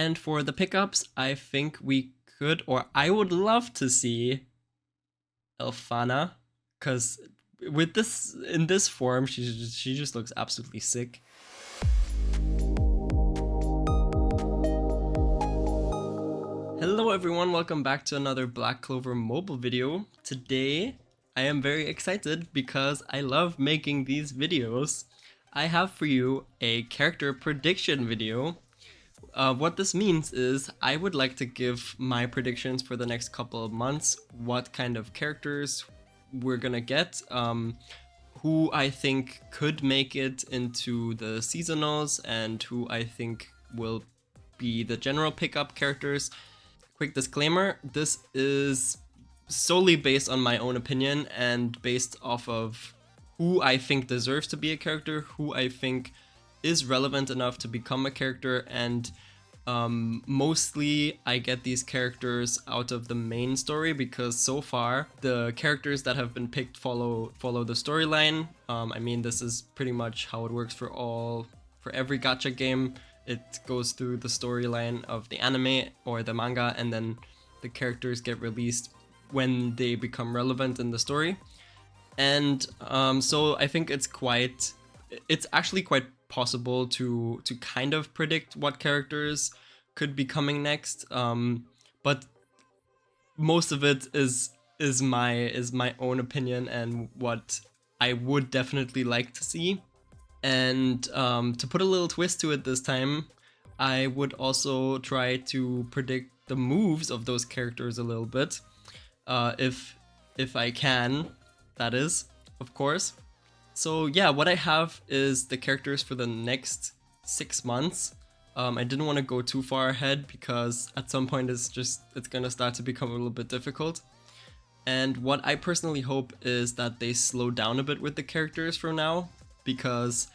And for the pickups, I think we could, or I would love to see Elfana, because with this in this form, she just looks absolutely sick. Hello everyone, welcome back to another Black Clover Mobile video. Today I am very excited because I love making these videos. I have for you a character prediction video. What this means is I would like to give my predictions for the next couple of months, what kind of characters we're gonna get, who I think could make it into the seasonals, and who I think will be the general pickup characters. Quick disclaimer, this is solely based on my own opinion and based off of who I think deserves to be a character, who I think is relevant enough to become a character, and mostly I get these characters out of the main story because so far the characters that have been picked follow the storyline. I mean, this is pretty much how it works for every gacha game. It goes through the storyline of the anime or the manga, and then the characters get released when they become relevant in the story. And so I think it's actually quite possible to kind of predict what characters could be coming next. But most of it is my own opinion and what I would definitely like to see. And to put a little twist to it this time, I would also try to predict the moves of those characters a little bit, if I can, that is, of course. So yeah, what I have is the characters for the next 6 months. I didn't want to go too far ahead because at some point it's gonna start to become a little bit difficult. And what I personally hope is that they slow down a bit with the characters from now, because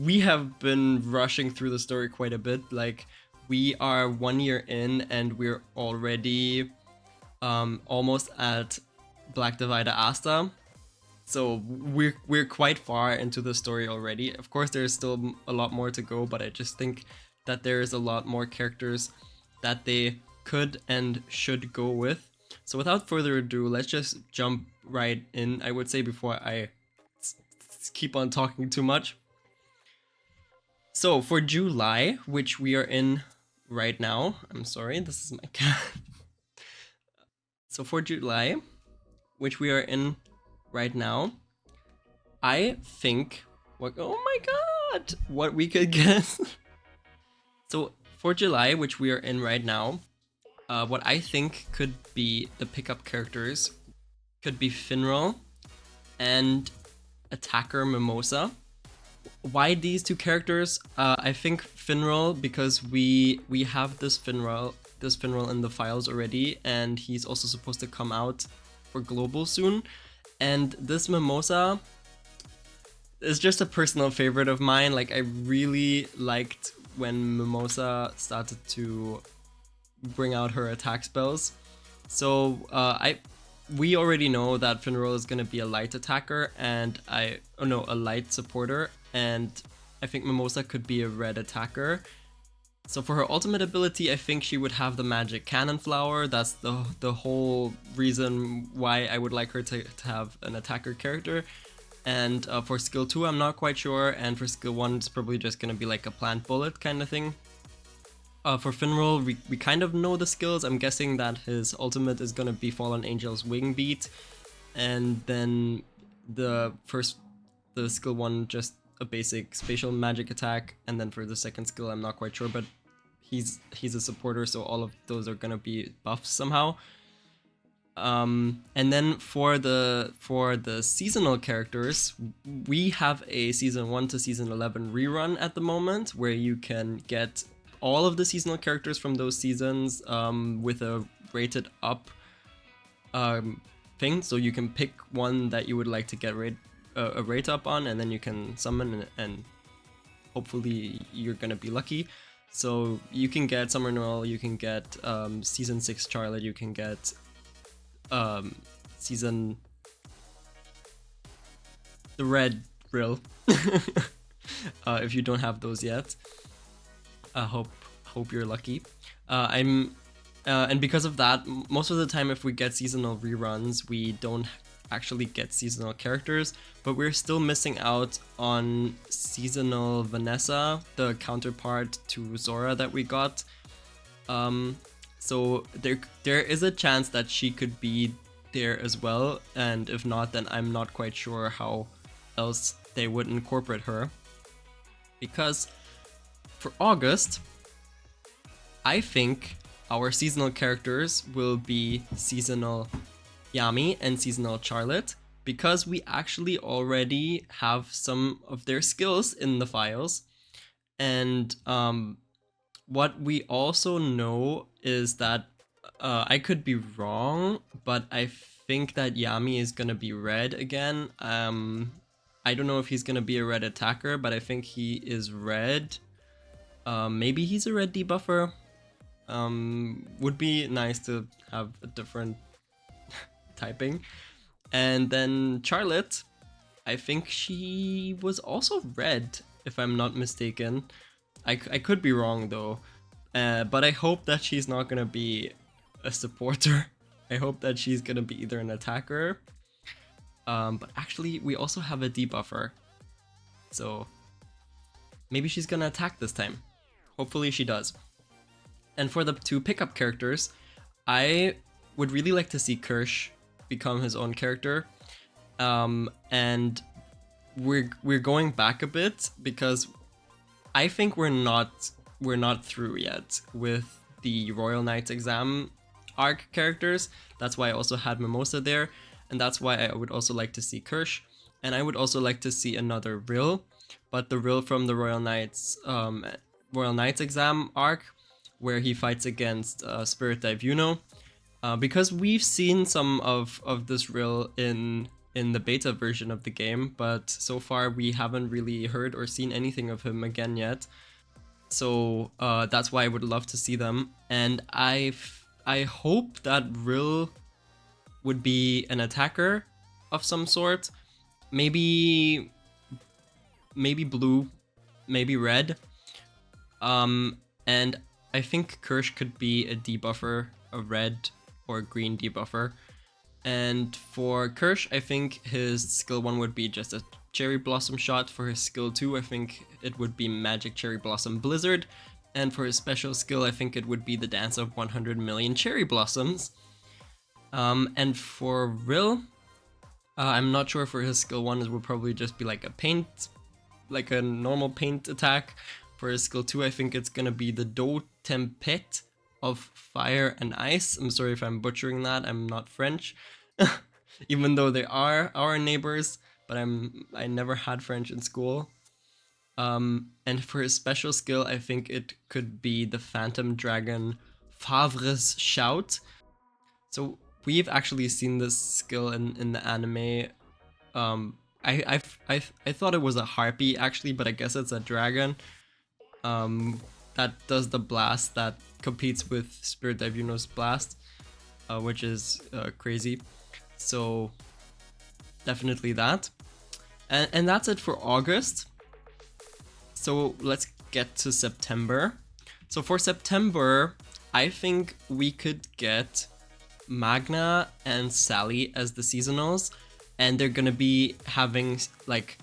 we have been rushing through the story quite a bit. Like, we are 1 year in and we're already almost at Black Divider Asta. So we're quite far into the story already. Of course, there's still a lot more to go, but I just think that there's a lot more characters that they could and should go with. So without further ado, let's just jump right in, I would say, before I keep on talking too much. So for July, which we are in right now, I'm sorry, this is my cat. So for July, which we are in right now, I think oh my god, what we could get. So for July, which we are in right now, what I think could be the pickup characters could be Finral and Attacker Mimosa. Why these two characters? I think Finral because we have this Finral in the files already, and he's also supposed to come out for global soon. And this Mimosa is just a personal favorite of mine. Like, I really liked when Mimosa started to bring out her attack spells. So we already know that Finral is going to be a light attacker and a light supporter, and I think Mimosa could be a red attacker. So for her ultimate ability, I think she would have the magic cannon flower. That's the whole reason why I would like her to have an attacker character. And for skill 2, I'm not quite sure. And for skill 1, it's probably just going to be like a plant bullet kind of thing. For Finral, we kind of know the skills. I'm guessing that his ultimate is going to be Fallen Angel's Wing Beat. And then the skill 1, just a basic spatial magic attack. And then for the second skill, I'm not quite sure, but he's a supporter, so all of those are gonna be buffs somehow. And then for the seasonal characters, we have a season 1 to season 11 rerun at the moment, where you can get all of the seasonal characters from those seasons with a rated up thing. So you can pick one that you would like to get a rate up on, and then you can summon, and hopefully you're gonna be lucky. So you can get Summer Noel, you can get season 6 Charlotte, you can get season the red Rill if you don't have those yet. hope you're lucky. And because of that, most of the time if we get seasonal reruns, we don't actually get seasonal characters, but we're still missing out on seasonal Vanessa, the counterpart to Zora that we got. So there is a chance that she could be there as well, and if not, then I'm not quite sure how else they would incorporate her. Because for August, I think our seasonal characters will be seasonal Yami and seasonal Charlotte, because we actually already have some of their skills in the files. And what we also know is that I could be wrong, but I think that Yami is gonna be red again. I don't know if he's gonna be a red attacker, but I think he is red. Maybe he's a red debuffer. Would be nice to have a different typing. And then Charlotte, I think she was also red, if I'm not mistaken. I could be wrong though, but I hope that she's not gonna be a supporter. I hope that she's gonna be either an attacker. But actually, we also have a debuffer, so maybe she's gonna attack this time. Hopefully she does. And for the two pickup characters, I would really like to see Kirsch become his own character. And we're going back a bit because I think we're not through yet with the Royal Knights exam arc characters. That's why I also had Mimosa there, and that's why I would also like to see Kirsch, and I would also like to see another Rill, but the Rill from the Royal Knights exam arc, where he fights against Spirit Dive Yuno, because we've seen some of this Rill in the beta version of the game, but so far we haven't really heard or seen anything of him again yet. So that's why I would love to see them, and I hope that Rill would be an attacker of some sort, maybe blue, maybe red, and I think Kirsch could be a debuffer, a red or green debuffer. And for Kirsch, I think his skill 1 would be just a Cherry Blossom shot. For his skill 2, I think it would be Magic Cherry Blossom Blizzard. And for his special skill, I think it would be the Dance of 100 Million Cherry Blossoms. And for Rill, I'm not sure for his skill 1, it would probably just be like a normal paint attack. For his skill 2, I think it's gonna be the Do Tempête of Fire and Ice. I'm sorry if I'm butchering that, I'm not French. Even though they are our neighbors, but I never had French in school. And for his special skill, I think it could be the Phantom Dragon Favre's Shout. So we've actually seen this skill in the anime. I thought it was a harpy actually, but I guess it's a dragon. That does the blast that competes with Spirit Dive Yuno's blast, which is crazy. So definitely that. And that's it for August. So let's get to September. So for September, I think we could get Magna and Sally as the seasonals, and they're gonna be having like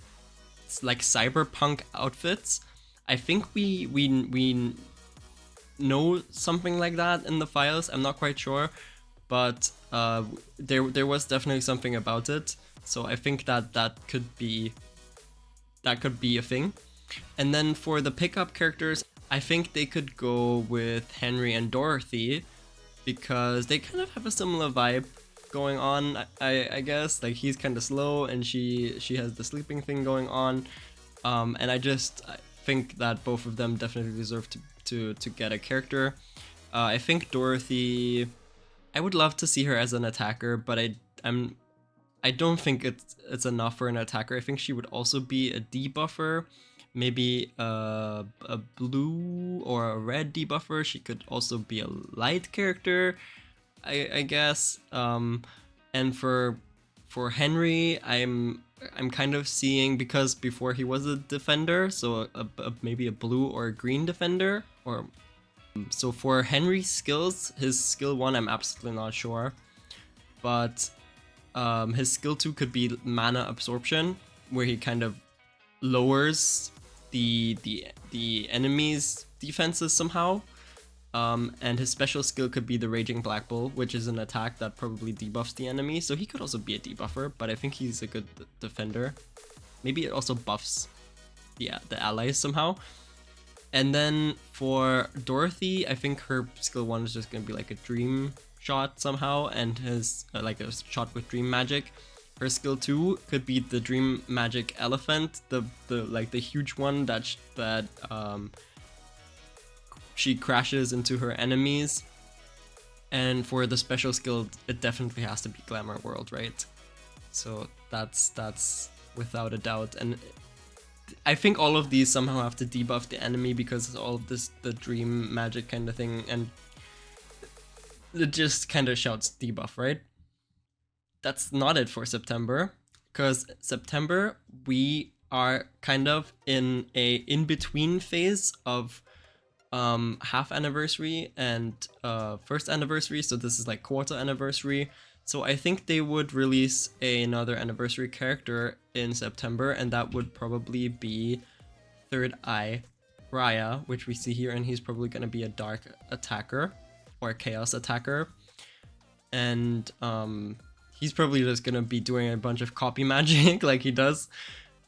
cyberpunk outfits. I think we know something like that in the files. I'm not quite sure, but there was definitely something about it. So I think that could be a thing. And then for the pickup characters, I think they could go with Henry and Dorothy, because they kind of have a similar vibe going on. I guess like he's kind of slow and she has the sleeping thing going on, and I think that both of them definitely deserve to get a character. I think Dorothy, I would love to see her as an attacker, but I don't think it's enough for an attacker. I think she would also be a debuffer, maybe a blue or a red debuffer. She could also be a light character, I guess. And for Henry, I'm kind of seeing, because before he was a defender, so maybe a blue or a green defender, or So for Henry's skills, his skill 1 I'm absolutely not sure, but his skill 2 could be mana absorption, where he kind of lowers the enemy's defenses somehow. And his special skill could be the Raging Black Bull, which is an attack that probably debuffs the enemy. So he could also be a debuffer, but I think he's a good defender. Maybe it also buffs the allies somehow. And then for Dorothy, I think her skill 1 is just gonna be like a dream shot somehow, and his like a shot with dream magic. Her skill 2 could be the dream magic elephant, the like the huge one that she crashes into her enemies. And for the special skill, it definitely has to be Glamour World, right? So that's without a doubt. And I think all of these somehow have to debuff the enemy because all of this, the dream magic kind of thing, and it just kind of shouts debuff, right? That's not it for September, because September we are kind of in a in-between phase of half anniversary and first anniversary, so this is like quarter anniversary. So I think they would release another anniversary character in September, and that would probably be Third Eye Raya, which we see here, and he's probably going to be a dark attacker or a chaos attacker. And he's probably just going to be doing a bunch of copy magic like he does.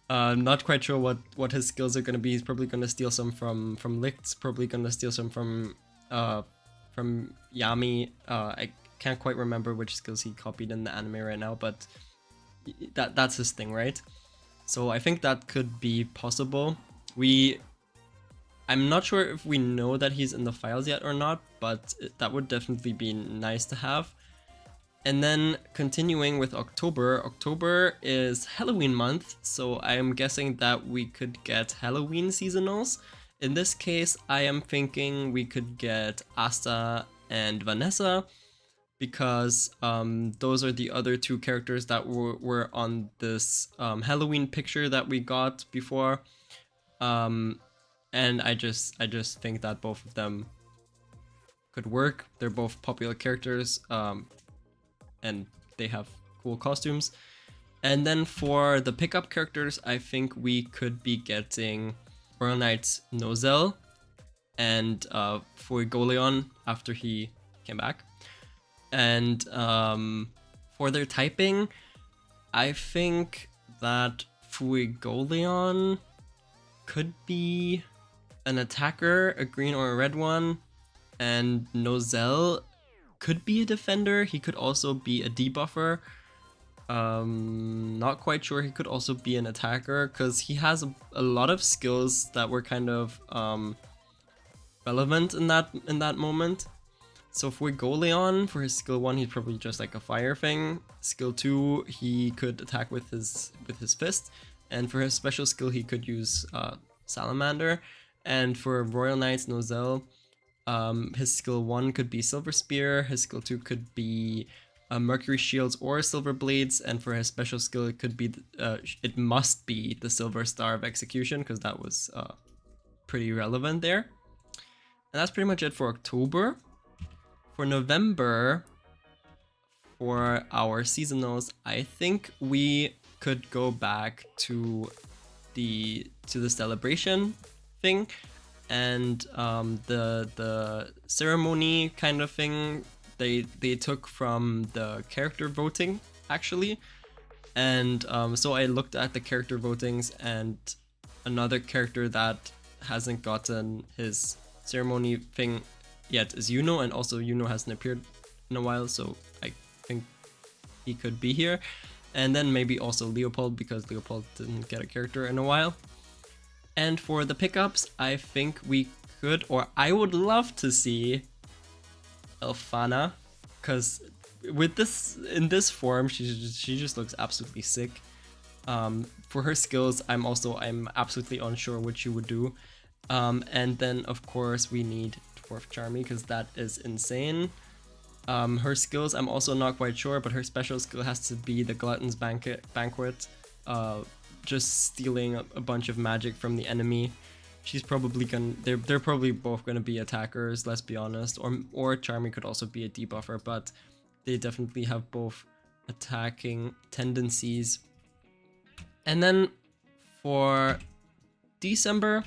Not quite sure what his skills are going to be. He's probably going to steal some from Licht's, probably going to steal some from Yami. I can't quite remember which skills he copied in the anime right now, but that's his thing, right? So I think that could be possible. I'm not sure if we know that he's in the files yet or not, but that would definitely be nice to have. And then continuing with October. October is Halloween month, so I am guessing that we could get Halloween seasonals. In this case, I am thinking we could get Asta and Vanessa, because those are the other two characters that were on this Halloween picture that we got before. And I just think that both of them could work. They're both popular characters, and they have cool costumes. And then for the pickup characters, I think we could be getting Royal Knight Nozel and Fuegoleon after he came back. And for their typing, I think that Fuegoleon could be an attacker, a green or a red one, and Nozel could be a defender. He could also be a debuffer. Not quite sure. He could also be an attacker because he has a lot of skills that were kind of relevant in that moment. So for Goleon, for his skill 1, he's probably just like a fire thing. Skill 2, he could attack with his fist, and for his special skill, he could use Salamander. And for Royal Knight's Nozel, his skill 1 could be Silver Spear, his skill 2 could be Mercury Shields or Silver Blades, and for his special skill, it could be it must be the Silver Star of Execution, because that was pretty relevant there. And that's pretty much it for October. For November, for our seasonals, I think we could go back to the celebration thing, and the ceremony kind of thing they took from the character voting actually. And so I looked at the character votings, and another character that hasn't gotten his ceremony thing yet is Yuno, and also Yuno hasn't appeared in a while, so I think he could be here. And then maybe also Leopold, because Leopold didn't get a character in a while. And for the pickups, I think we could, or I would love to see Elfana, because with this, in this form, she just looks absolutely sick. For her skills, I'm absolutely unsure what she would do. And then of course we need Dwarf Charmy, because that is insane. Her skills, I'm also not quite sure, but her special skill has to be the Glutton's Banquet, just stealing a bunch of magic from the enemy. she's probably gonna, they're probably both gonna be attackers, let's be honest, or Charmy could also be a debuffer, but they definitely have both attacking tendencies. And then for December,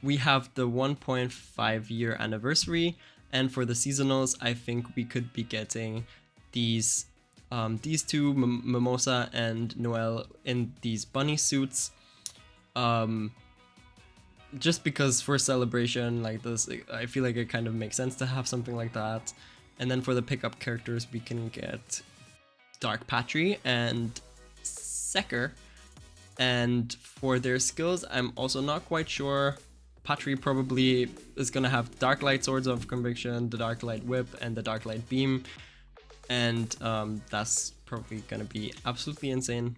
we have the 1.5 year anniversary, and for the seasonals, I think we could be getting these two, Mimosa and Noelle, in these bunny suits. Just because for celebration like this, I feel like it kind of makes sense to have something like that. And then for the pickup characters, we can get Dark Patry and Secre. And for their skills, I'm also not quite sure. Patry probably is gonna have Dark Light Swords of Conviction, the Dark Light Whip, and the Dark Light Beam. And that's probably gonna be absolutely insane.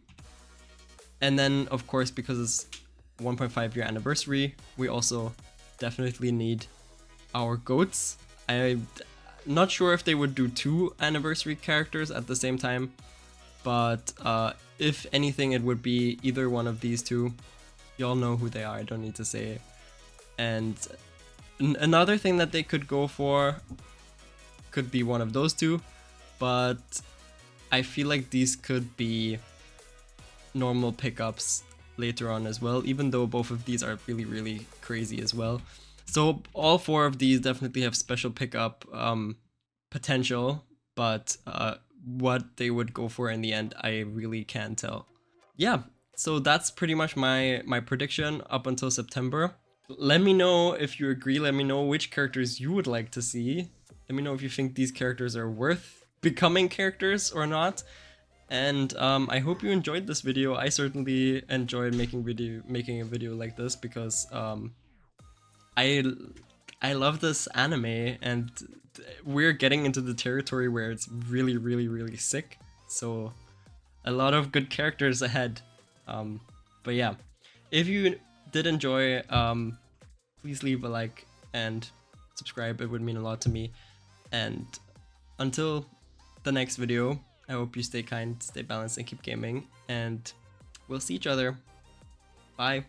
And then, of course, because it's 1.5 year anniversary, we also definitely need our goats. I'm not sure if they would do 2 anniversary characters at the same time, but if anything, it would be either one of these two. Y'all know who they are, I don't need to say it. And another thing that they could go for could be one of those two, but I feel like these could be normal pickups later on as well, even though both of these are really, really crazy as well. So all 4 of these definitely have special pickup potential, but what they would go for in the end, I really can't tell. Yeah, so that's pretty much my prediction up until September. Let me know if you agree, let me know which characters you would like to see. Let me know if you think these characters are worth becoming characters or not. And I hope you enjoyed this video. I certainly enjoyed making a video like this because I love this anime, and we're getting into the territory where it's really, really, really sick. So a lot of good characters ahead. But yeah, if you did enjoy, please leave a like and subscribe. It would mean a lot to me. And until the next video, I hope you stay kind, stay balanced, and keep gaming. And we'll see each other. Bye.